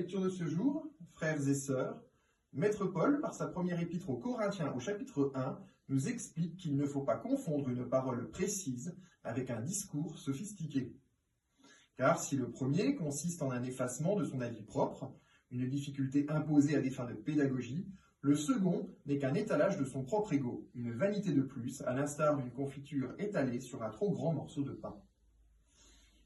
lecture de ce jour, frères et sœurs, Maître Paul, par sa première épître aux Corinthiens au chapitre 1, nous explique qu'il ne faut pas confondre une parole précise avec un discours sophistiqué. Car si le premier consiste en un effacement de son avis propre, une difficulté imposée à des fins de pédagogie, le second n'est qu'un étalage de son propre ego, une vanité de plus, à l'instar d'une confiture étalée sur un trop grand morceau de pain.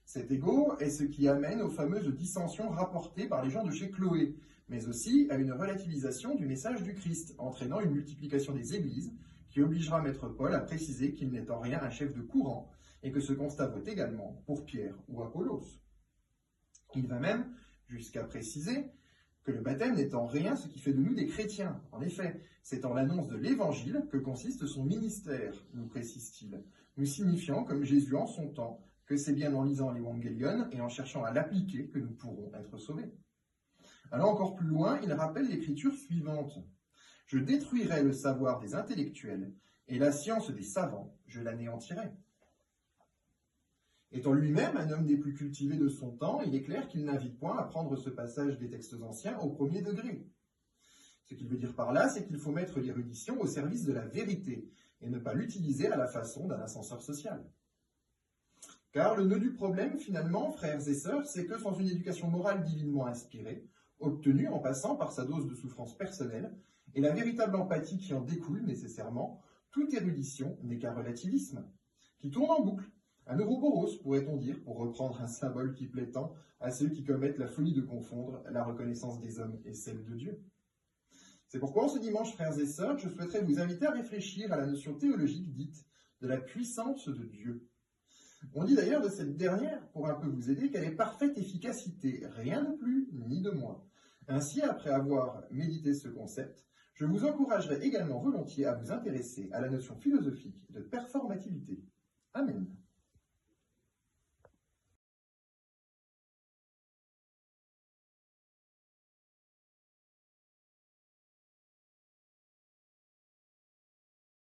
Cet ego est ce qui amène aux fameuses dissensions rapportées par les gens de chez Chloé, mais aussi à une relativisation du message du Christ, entraînant une multiplication des églises, qui obligera Maître Paul à préciser qu'il n'est en rien un chef de courant, et que ce constat vaut également pour Pierre ou Apollos. Il va même jusqu'à préciser que le baptême n'est en rien ce qui fait de nous des chrétiens. En effet, c'est en l'annonce de l'Évangile que consiste son ministère, nous précise-t-il, nous signifiant, comme Jésus en son temps, que c'est bien en lisant l'Évangélion et en cherchant à l'appliquer que nous pourrons être sauvés. Allant encore plus loin, il rappelle l'écriture suivante. « Je détruirai le savoir des intellectuels, et la science des savants, je l'anéantirai. » Étant lui-même un homme des plus cultivés de son temps, il est clair qu'il n'invite point à prendre ce passage des textes anciens au premier degré. Ce qu'il veut dire par là, c'est qu'il faut mettre l'érudition au service de la vérité, et ne pas l'utiliser à la façon d'un ascenseur social. Car le nœud du problème, finalement, frères et sœurs, c'est que sans une éducation morale divinement inspirée, obtenue en passant par sa dose de souffrance personnelle, et la véritable empathie qui en découle nécessairement, toute érudition n'est qu'un relativisme, qui tourne en boucle, un ouroboros, pourrait-on dire, pour reprendre un symbole qui plaît tant à ceux qui commettent la folie de confondre la reconnaissance des hommes et celle de Dieu. C'est pourquoi, en ce dimanche, frères et sœurs, je souhaiterais vous inviter à réfléchir à la notion théologique dite de la puissance de Dieu. On dit d'ailleurs de cette dernière, pour un peu vous aider, qu'elle est parfaite efficacité, rien de plus ni de moins. Ainsi, après avoir médité ce concept, je vous encouragerai également volontiers à vous intéresser à la notion philosophique de performativité. Amen.